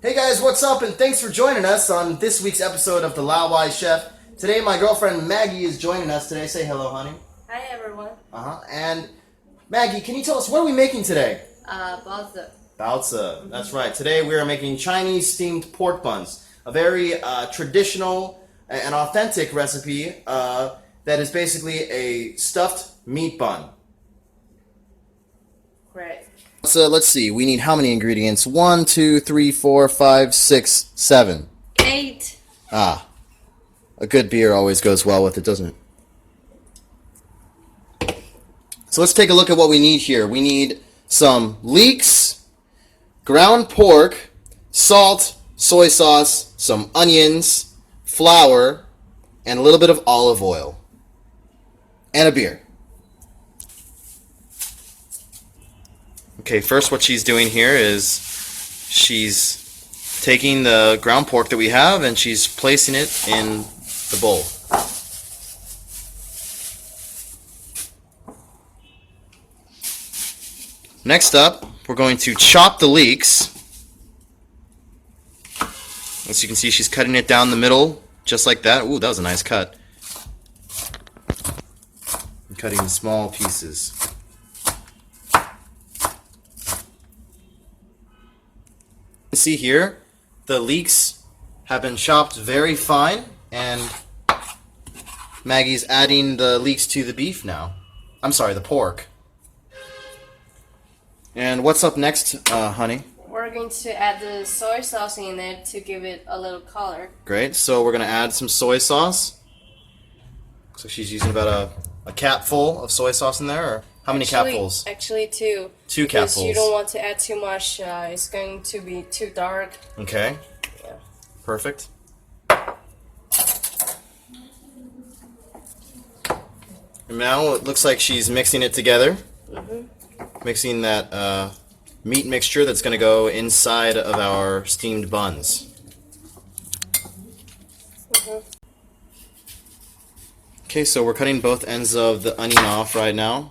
Hey guys, what's up? And thanks for joining us on this week's episode of the Laowai Chef. Today, my girlfriend Maggie is joining us today. Say hello, honey. Hi everyone. And Maggie, can you tell us what are we making today? Baozi. Baozi. That's right. Today we are making Chinese steamed pork buns, a very traditional and authentic recipe that is basically a stuffed meat bun. Great. So let's see. We need how many ingredients? 1, 2, 3, 4, 5, 6, 7. 8. Ah, a good beer always goes well with it, doesn't it? So let's take a look at what we need here. We need some leeks, ground pork, salt, soy sauce, some onions, flour, and a little bit of olive oil. And a beer. Okay, first what she's doing here is she's taking the ground pork that we have and she's placing it in the bowl. Next up, we're going to chop the leeks. As you can see, she's cutting it down the middle, just like that. Ooh, that was a nice cut. I'm cutting in small pieces. See here, the leeks have been chopped very fine, and Maggie's adding the leeks to the beef now. I'm sorry, the pork. And what's up next, honey? We're going to add the soy sauce in it to give it a little color. Great, so we're going to add some soy sauce. So she's using about a capful of soy sauce in there, or how many capfuls? Actually 2. 2 because capfuls. You don't want to add too much, it's going to be too dark. Okay. Yeah. Perfect. And now it looks like she's mixing it together. Mixing that meat mixture that's going to go inside of our steamed buns. Okay, so we're cutting both ends of the onion off right now.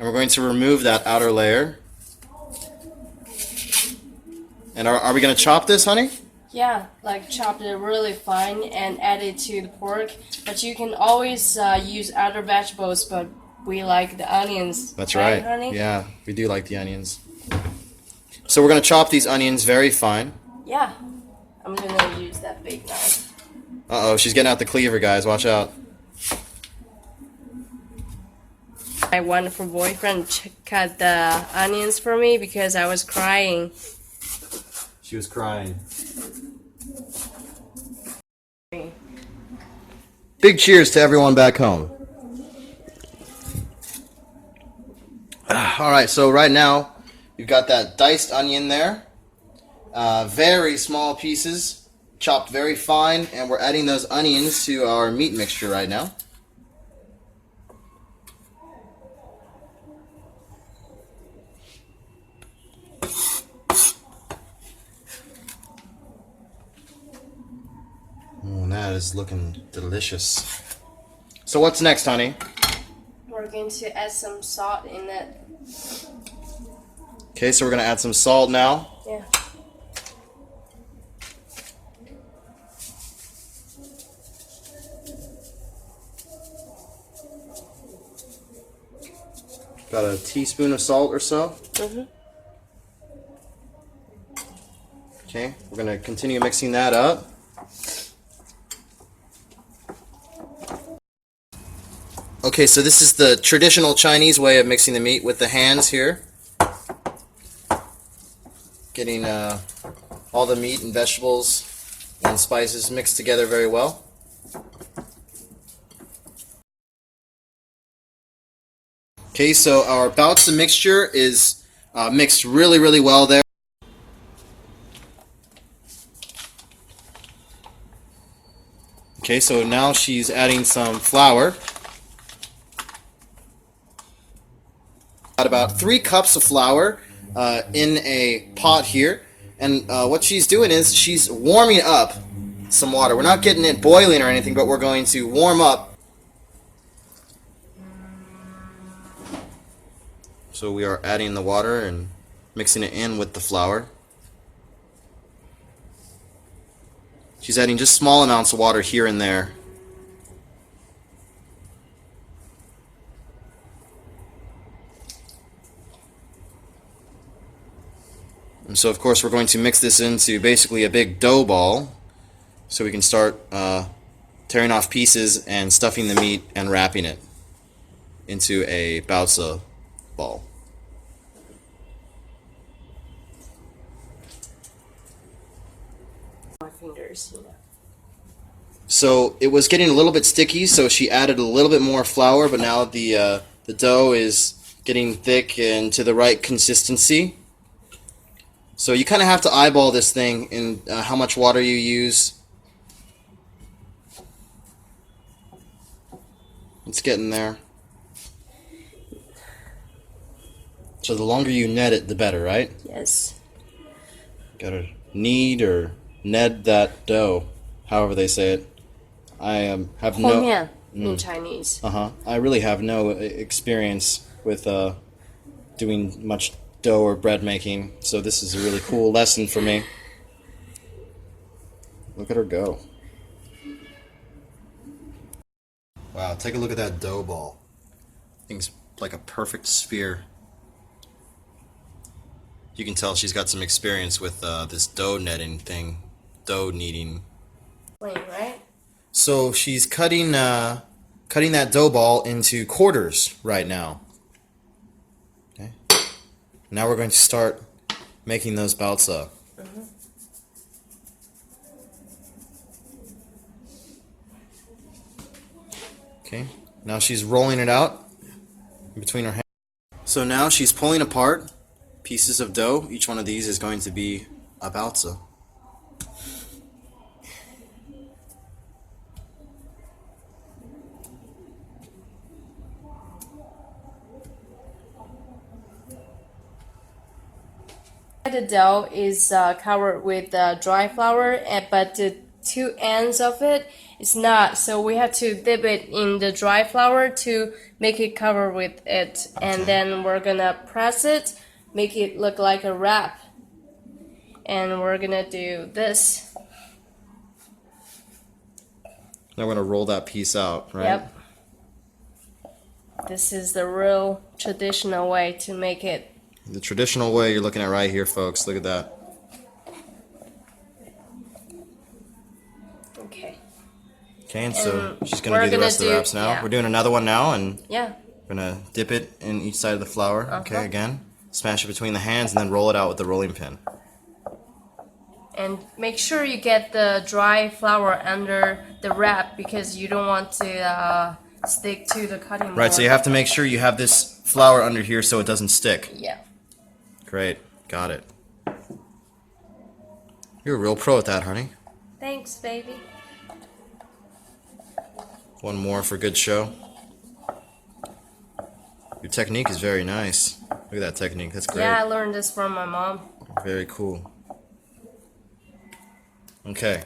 And we're going to remove that outer layer. And are we going to chop this, honey? Yeah, like chop it really fine and add it to the pork. But you can always use other vegetables, but we like the onions. That's right. Honey? Yeah, we do like the onions. So we're going to chop these onions very fine. Yeah. I'm going to use that big knife. Uh-oh, she's getting out the cleaver, guys. Watch out. My wonderful boyfriend cut the onions for me because I was crying. She was crying. Big cheers to everyone back home. Alright, so right now, you've got that diced onion there. Very small pieces, chopped very fine, and we're adding those onions to our meat mixture right now. Oh, that is looking delicious. So what's next, honey? We're going to add some salt in it. Okay, so we're going to add some salt now. Yeah. About a teaspoon of salt or so. Okay, we're going to continue mixing that up. Okay, so this is the traditional Chinese way of mixing the meat with the hands here. Getting all the meat and vegetables and spices mixed together very well. Okay, so our baozi mixture is mixed really, really well there. Okay, so now she's adding some flour. About 3 cups of flour in a pot here, and what she's doing is she's warming up some water. We're not getting it boiling or anything, but we're going to warm up. So we are adding the water and mixing it in with the flour. She's adding just small amounts of water here and there. And so of course we're going to mix this into basically a big dough ball so we can start tearing off pieces and stuffing the meat and wrapping it into a baozi ball. My fingers, you know. So it was getting a little bit sticky, so she added a little bit more flour, but now the dough is getting thick and to the right consistency. So you kind of have to eyeball this thing in how much water you use. It's getting there. So the longer you net it, the better, right? Yes. Gotta knead or knead that dough, however they say it. I have no... 和面 in Chinese. I really have no experience with doing much dough or bread making, so this is a really cool lesson for me. Look at her go. Wow, take a look at that dough ball. Thing's like a perfect sphere. You can tell she's got some experience with this dough netting thing, dough kneading. Right? So she's cutting that dough ball into quarters right now. Okay. Now we're going to start making those baozi. Okay. Now she's rolling it out in between her hands. So now she's pulling apart pieces of dough. Each one of these is going to be a baozi. The dough is covered with dry flour, but the two ends of it is not. So we have to dip it in the dry flour to make it cover with it, and then we're gonna press it, make it look like a wrap, and we're gonna do this. Now we're gonna roll that piece out, right? Yep. This is the real traditional way to make it. The traditional way you're looking at right here, folks. Look at that. Okay. Okay, and so And she's gonna do the rest of the wraps now. yeah. We're doing another one now, and Yeah. we're gonna dip it in each side of the flour. Okay, again, smash it between the hands, and then roll it out with the rolling pin. And make sure you get the dry flour under the wrap because you don't want to stick to the cutting board. Right, so you have to make sure you have this flour under here so it doesn't stick. Yeah. Great, got it. You're a real pro at that, honey. Thanks, baby. One more for good show. Your technique is very nice. Look at that technique, that's great. Yeah, I learned this from my mom. Very cool. Okay.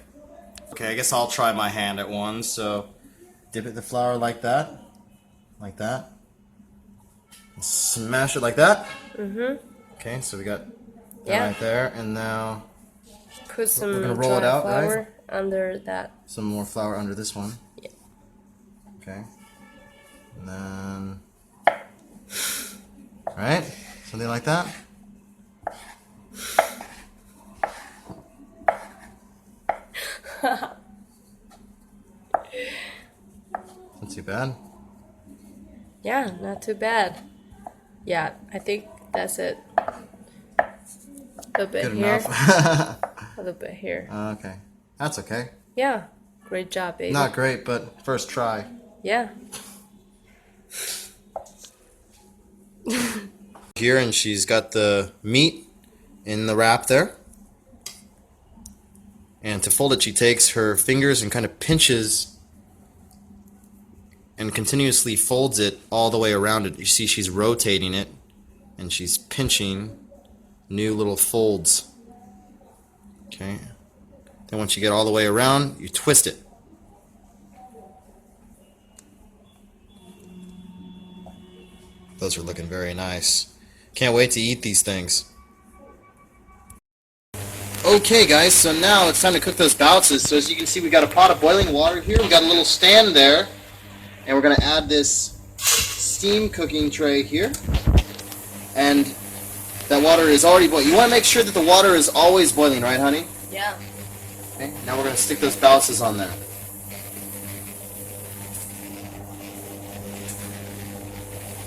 Okay, I guess I'll try my hand at one. So dip it in the flour like that. Like that. Smash it like that. Okay, so we got that right there. And now Put some gonna roll dry it out, flour right? under that. some more flour under this one. Yeah. Okay. And then... Alright, something like that. Not too bad. Yeah, not too bad. Yeah, I think that's it. A little bit Good here. enough. A little bit here. Okay. That's okay. Yeah. Great job, baby. Not great, but first try. Yeah. Here, and she's got the meat in the wrap there. And to fold it, she takes her fingers and kind of pinches and continuously folds it all the way around it. You see she's rotating it, and she's pinching new little folds. Okay. Then once you get all the way around, you twist it. Those are looking very nice. Can't wait to eat these things. Okay guys, so now it's time to cook those baozi. So as you can see, we got a pot of boiling water here. We got a little stand there. And we're going to add this steam cooking tray here. And that water is already boiling. You want to make sure that the water is always boiling, right honey? Yeah. Okay, now we're going to stick those baozi on there.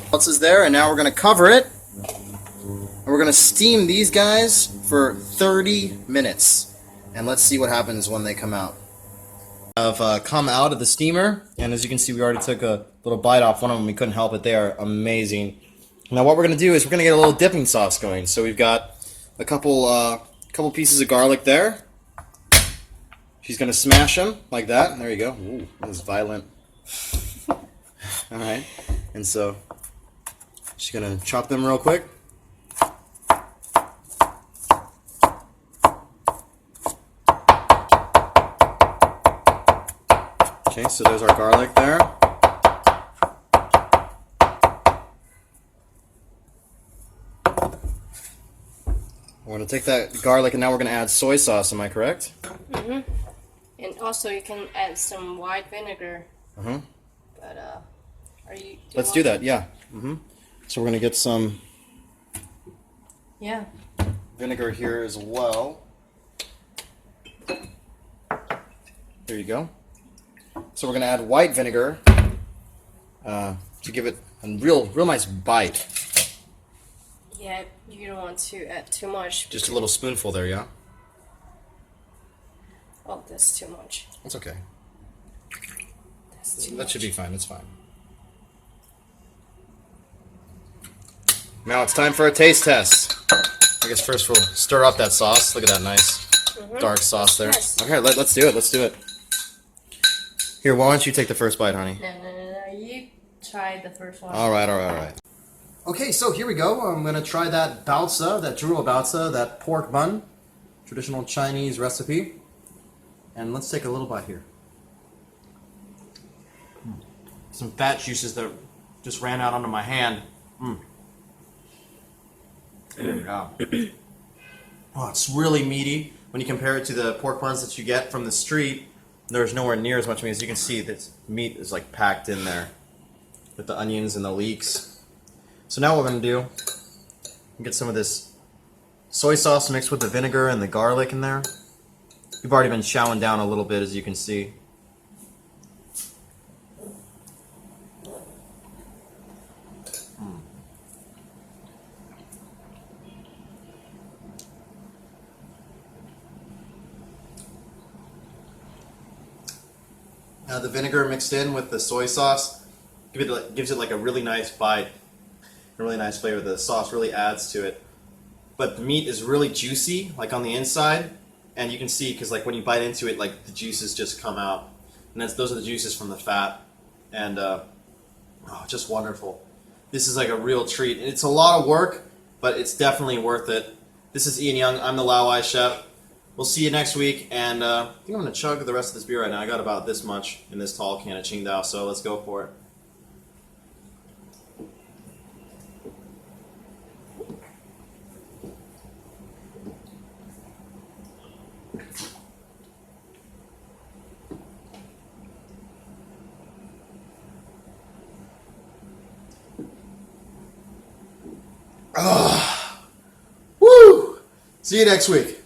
Baozi there, and now we're going to cover it. And we're going to steam these guys for 30 minutes. And let's see what happens when they come out. Have come out of the steamer, and as you can see, we already took a little bite off one of them. We couldn't help it. They are amazing. Now what we're going to do is we're going to get a little dipping sauce going. So we've got a couple pieces of garlic there. She's going to smash them like that. There you go. Ooh, that was violent. Alright, and so she's going to chop them real quick. Okay, so there's our garlic there. We're going to take that garlic and now we're going to add soy sauce, am I correct? Mm-hmm. And also you can add some white vinegar. Mm-hmm. But, Let's do that, yeah. Mm-hmm. So we're going to get some vinegar here as well. There you go. So we're going to add white vinegar to give it a real nice bite. Yeah, you don't want to add too much. Just a little spoonful there, yeah? Oh, that's too much. That's okay. That's too That much. should be fine, it's fine. Now it's time for a taste test. I guess first we'll stir up that sauce. Look at that nice dark sauce there. Yes. Okay, let's do it, let's do it. Here, why don't you take the first bite, honey? No, you try the first one. Alright. Okay, so here we go. I'm going to try that baozi, that猪肉包子, that pork bun. Traditional Chinese recipe. And let's take a little bite here. Some fat juices that just ran out onto my hand. Wow. Oh, it's really meaty. When you compare it to the pork buns that you get from the street, there's nowhere near as much meat. As you can see, this meat is like packed in there with the onions and the leeks. So now what we're going to do, get some of this soy sauce mixed with the vinegar and the garlic in there. We've already been chowing down a little bit, as you can see. The vinegar mixed in with the soy sauce gives it like a really nice bite, a really nice flavor. The sauce really adds to it. But the meat is really juicy, like on the inside, and you can see because like when you bite into it, like the juices just come out, and those are the juices from the fat, and just wonderful. This is like a real treat. It's a lot of work, but it's definitely worth it. This is Ian Young. I'm the Laowai Chef. We'll see you next week, and I think I'm going to chug the rest of this beer right now. I got about this much in this tall can of Qingdao, so let's go for it. Woo! See you next week.